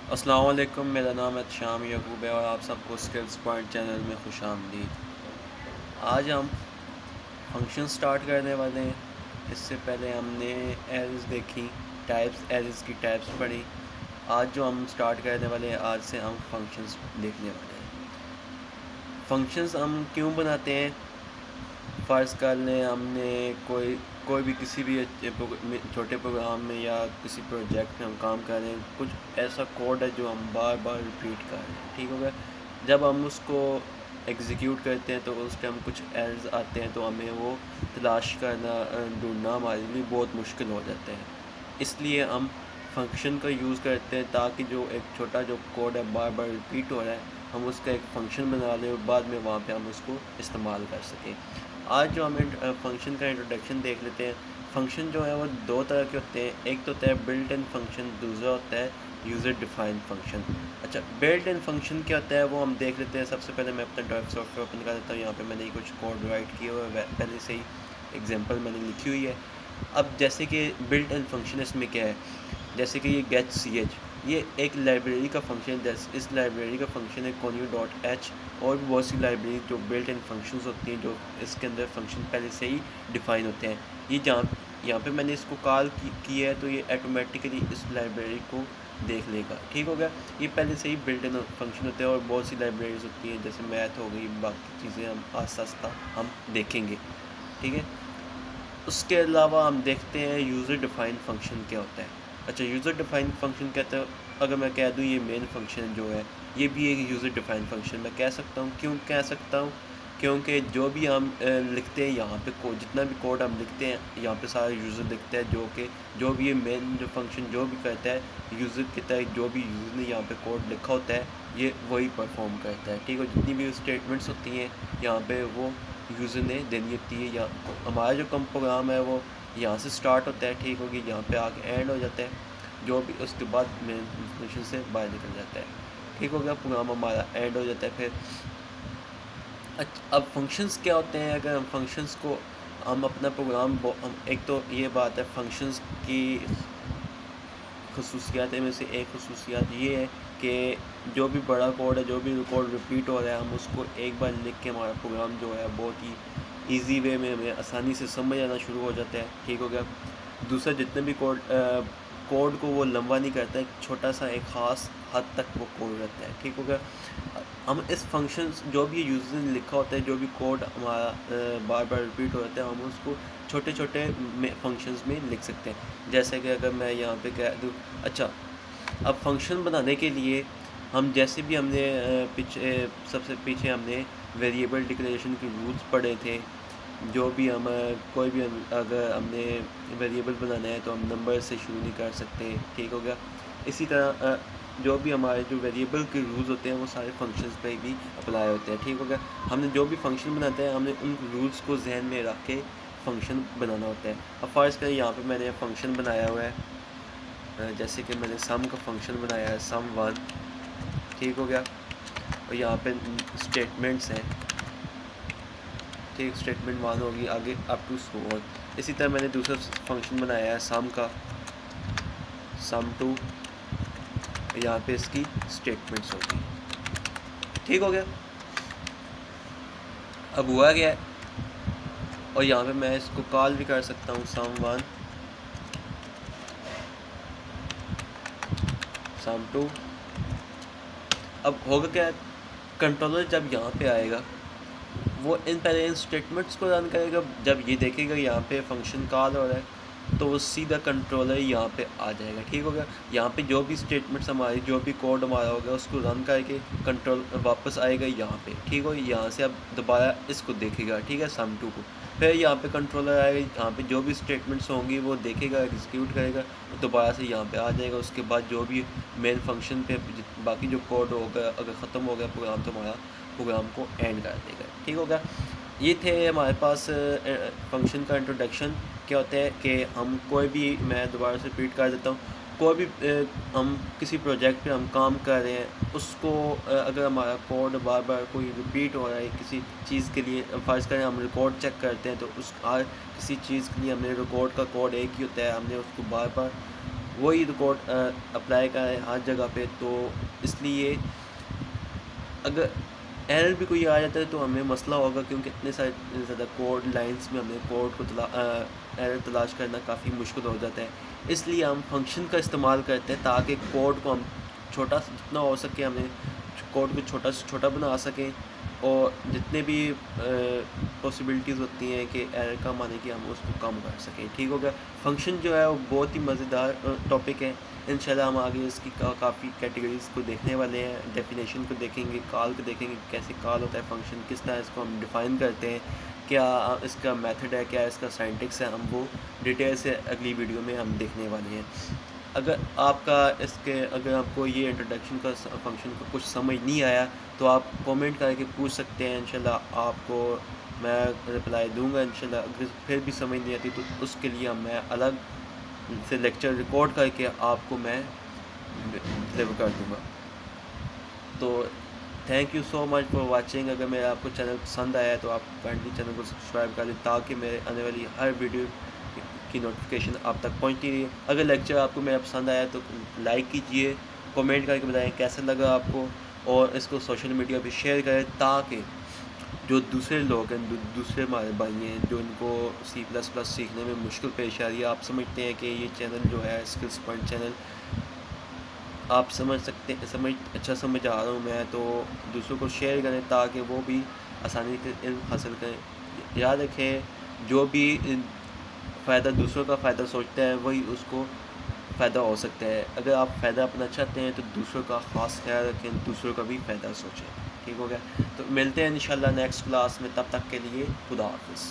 अस्सलाम वालेकुम, मेरा नाम है शाम यकूब है और आप सबको स्किल्स पॉइंट चैनल में खुशामदीद। आज हम फंक्शन स्टार्ट करने वाले हैं। इससे पहले हमने एरेज़ देखी, टाइप्स, एरेज़ की टाइप्स पढ़ी। आज जो हम स्टार्ट करने वाले हैं, आज से हम फंक्शंस देखने वाले हैं। फंक्शंस हम क्यों बनाते हैं? फ़र्ज़ कर लें हमने कोई कोई भी किसी भी छोटे प्रोग्राम में या किसी प्रोजेक्ट में हम काम कर रहे हैं, कुछ ऐसा कोड है जो हम बार बार रिपीट कर रहे हैं, ठीक हो गया। जब हम उसको एग्जीक्यूट करते हैं तो उस टाइम कुछ एरर्स आते हैं, तो हमें वो तलाश करना ढूंढना हमारे लिए बहुत मुश्किल हो जाता है। इसलिए हम फंक्शन का यूज़ करते हैं ताकि जो एक छोटा जो कोड है बार बार रिपीट हो रहा है, हम उसका एक फ़ंक्शन बना लें और बाद में वहाँ पे हम उसको इस्तेमाल कर सकें। आज जो हमें फ़ंक्शन का इंट्रोडक्शन देख लेते हैं। फ़ंक्शन जो है वो दो तरह के होते हैं, एक तो होता है बिल्ट इन फ़ंक्शन, दूसरा होता है यूज़र डिफाइंड फ़ंक्शन। अच्छा, बिल्ट इन फ़ंक्शन क्या होता है वो हम देख लेते हैं। सबसे पहले मैं अपना डॉट सॉफ्टवेयर ओपन कर देता हूँ। यहाँ पे मैंने कुछ कोड राइट किया हुआ है, पहले से ही एग्जांपल मैंने लिखी हुई है। अब जैसे कि बिल्ट इन फ़ंक्शन इसमें क्या है, जैसे कि ये गेट सी एच, ये एक लाइब्रेरी का फ़ंक्शन है। इस लाइब्रेरी का फ़ंक्शन है conio.h। और भी बहुत सी लाइब्रेरी जो बिल्ट इन फंक्शंस होती हैं, जो इसके अंदर फंक्शन पहले से ही डिफ़ाइन होते हैं। ये यहाँ पे मैंने इसको कॉल की है, तो ये ऑटोमेटिकली इस लाइब्रेरी को देख लेगा, ठीक हो गया। ये पहले से ही बिल्ट इन फंक्शन होते हैं और बहुत सी लाइब्रेरीज होती हैं, जैसे मैथ हो गई, बाकी चीज़ें हम आस्ता आस्ता हम देखेंगे, ठीक है। उसके अलावा हम देखते हैं यूज़र डिफाइंड फ़ंक्शन क्या होता है। अच्छा, यूज़र डिफाइंड फ़ंक्शन कहते हैं, अगर मैं कह दूँ ये मेन फ़ंक्शन जो है, ये भी एक यूज़र डिफाइंड फ़ंक्शन मैं कह सकता हूँ। क्यों कह सकता हूँ? क्योंकि जो भी हम लिखते हैं यहाँ पे, जितना भी कोड हम लिखते हैं यहाँ पे सारा यूज़र लिखता है, जो भी ये मेन जो फ़ंक्शन जो भी करता है, यूज़र के तहत जो भी यूज़र ने यहाँ पे कोड लिखा होता है, ये वही परफॉर्म करता है, ठीक है। जितनी भी स्टेटमेंट्स होती हैं यहाँ पे, वो यूज़र ने देनी होती है। या हमारा जो कम प्रोग्राम है वो यहाँ से स्टार्ट होता है, ठीक होगी, यहाँ पे आके एंड हो जाता है, जो भी उसके बाद मेन फंक्शन से बाहर निकल जाता है, ठीक हो गया। प्रोग्राम हमारा एंड हो जाता है। फिर अब फंक्शंस क्या होते हैं? अगर हम फंक्शंस को हम अपना प्रोग्राम हम, एक तो ये बात है फंक्शंस की खसूसियात में से एक खसूसियात ये है कि जो भी बड़ा कोड है, जो भी कोड रिपीट हो रहा है, हम उसको एक बार लिख के हमारा प्रोग्राम जो है बहुत ही ईज़ी वे में हमें आसानी से समझ आना शुरू हो जाता है, ठीक हो गया। दूसरा, जितने भी कोड को वो लंबा नहीं करता है, छोटा सा एक ख़ास हद तक वो कोड रहता है, ठीक हो गया। हम इस फंक्शंस जो भी यूज़र ने लिखा होता है, जो भी कोड हमारा बार बार रिपीट हो जाता है, हम उसको छोटे छोटे फंक्शंस में लिख सकते हैं। जैसे कि अगर मैं यहाँ पे कह दूँ, अच्छा, अब फंक्शन बनाने के लिए हम जैसे भी हमने सबसे पीछे हमने वेरिएबल डिक्लेरेशन के रूल्स पढ़े थे। जो भी हम कोई भी अगर हमने वेरिएबल बनाना है तो हम नंबर से शुरू नहीं कर सकते, ठीक हो गया। इसी तरह जो भी हमारे जो वेरिएबल के रूल्स होते हैं वो सारे फंक्शंस पे भी अप्लाई होते हैं, ठीक हो गया। हमने जो भी फंक्शन बनाते हैं, हमने उन रूल्स को जहन में रख के फंक्शन बनाना होता है। अब फ़र्ज़ करें यहाँ पे मैंने फंक्शन बनाया हुआ है, जैसे कि मैंने सम का फंक्शन बनाया है, sum1, ठीक हो गया। और यहाँ पे स्टेटमेंट्स हैं, ठीक, स्टेटमेंट 1 होगी, आगे अप टू सो ऑन। इसी तरह मैंने दूसरा फंक्शन बनाया है सम का, sum2, यहाँ पे इसकी स्टेटमेंट्स होगी, ठीक हो गया। अब हुआ क्या है, और यहाँ पे मैं इसको कॉल भी कर सकता हूँ, sum1, sum2। अब होगा क्या, कंट्रोलर जब यहाँ पे आएगा, वो पहले इन स्टेटमेंट्स को रन करेगा। जब ये देखेगा यहाँ पे फंक्शन कॉल हो रहा है, तो वो सीधा कंट्रोलर यहाँ पे आ जाएगा, ठीक हो गया। यहाँ पे जो भी स्टेटमेंट्स हमारी, जो भी कोड हमारा होगा, उसको रन करके कंट्रोल वापस आएगा यहाँ पे, ठीक हो। यहाँ से अब दोबारा इसको देखेगा, ठीक है, sum2 को। फिर यहाँ पे कंट्रोलर आएगा, यहाँ पे जो भी स्टेटमेंट्स होंगी वो देखेगा, एग्जीक्यूट करेगा, दोबारा से यहाँ पे आ जाएगा। उसके बाद जो भी मेन फंक्शन पे बाकी जो कोड होगा, अगर ख़त्म हो गया प्रोग्राम, तो हमारा प्रोग्राम को एंड कर देगा, ठीक हो गया। ये थे हमारे पास फंक्शन का इंट्रोडक्शन। क्या होता है कि हम कोई भी, मैं दोबारा से रिपीट कर देता हूँ, कोई भी हम किसी प्रोजेक्ट पे हम काम कर रहे हैं, उसको अगर हमारा कोड बार बार कोई रिपीट हो रहा है किसी चीज़ के लिए, फ़र्ज़ करें हम रिकॉर्ड चेक करते हैं, तो उस किसी चीज़ के लिए हमने रिकॉर्ड का कोड एक ही होता है, हमने उसको बार बार वही कोड अप्लाई का है हर जगह पे। तो इसलिए अगर एरर भी कोई आ जाता है तो हमें मसला होगा, क्योंकि इतने सारे ज़्यादा कोड लाइंस में हमें कोड को एरर तलाश करना काफ़ी मुश्किल हो जाता है। इसलिए हम फंक्शन का इस्तेमाल करते हैं ताकि कोड को हम छोटा जितना हो सके हमें कोड को छोटा से छोटा बना सकें, और जितने भी पॉसिबिलिटीज़ होती हैं कि एरर कम आने की, हम उसको कम कर सकें। ठीक हो गया। फंक्शन जो है वो बहुत ही मज़ेदार टॉपिक है। इंशाल्लाह हम आगे इसकी काफ़ी कैटेगरीज़ को देखने वाले हैं, डेफिनेशन को देखेंगे, कॉल को देखेंगे, कैसे कॉल होता है फंक्शन, किस तरह इसको हम डिफ़ाइन करते हैं, क्या इसका मेथड है, क्या इसका सिंटैक्स है, हम वो डिटेल से अगली वीडियो में हम देखने वाले हैं। अगर आपको ये इंट्रोडक्शन का फंक्शन का कुछ समझ नहीं आया तो आप कमेंट करके पूछ सकते हैं, इंशाल्लाह आपको मैं रिप्लाई दूंगा। इंशाल्लाह अगर फिर भी समझ नहीं आती तो उसके लिए मैं अलग से लेक्चर रिकॉर्ड करके आपको मैं डिलीवर कर दूंगा। तो thank you so much for watching. अगर मेरा आपको चैनल पसंद आया है तो आप काइंडली चैनल को सब्सक्राइब कर दें ताकि मेरे आने वाली हर वीडियो की नोटिफिकेशन आप तक पहुंचती रही। अगर लेक्चर आपको मेरा पसंद आया तो लाइक कीजिए, कमेंट करके बताएं कैसा लगा आपको, और इसको सोशल मीडिया पे शेयर करें ताकि जो दूसरे लोग हैं, दूसरे हमारे भाई हैं जो इनको C++ सीखने में मुश्किल पेश आ रही है, आप समझते हैं कि ये चैनल जो है स्किल्स पॉइंट चैनल आप अच्छा समझ आ रहा हूँ मैं, तो दूसरों को शेयर करें ताकि वो भी आसानी से इल्म हासिल करें। याद रखें, जो भी फ़ायदा दूसरों का फ़ायदा सोचता है वही उसको फ़ायदा हो सकता है। अगर आप फ़ायदा अपना चाहते हैं तो दूसरों का ख़ास ख्याल रखें, दूसरों का भी फ़ायदा सोचें। ठीक हो गया। तो मिलते हैं इंशाल्लाह नेक्स्ट क्लास में, तब तक के लिए खुदा हाफ़िज़।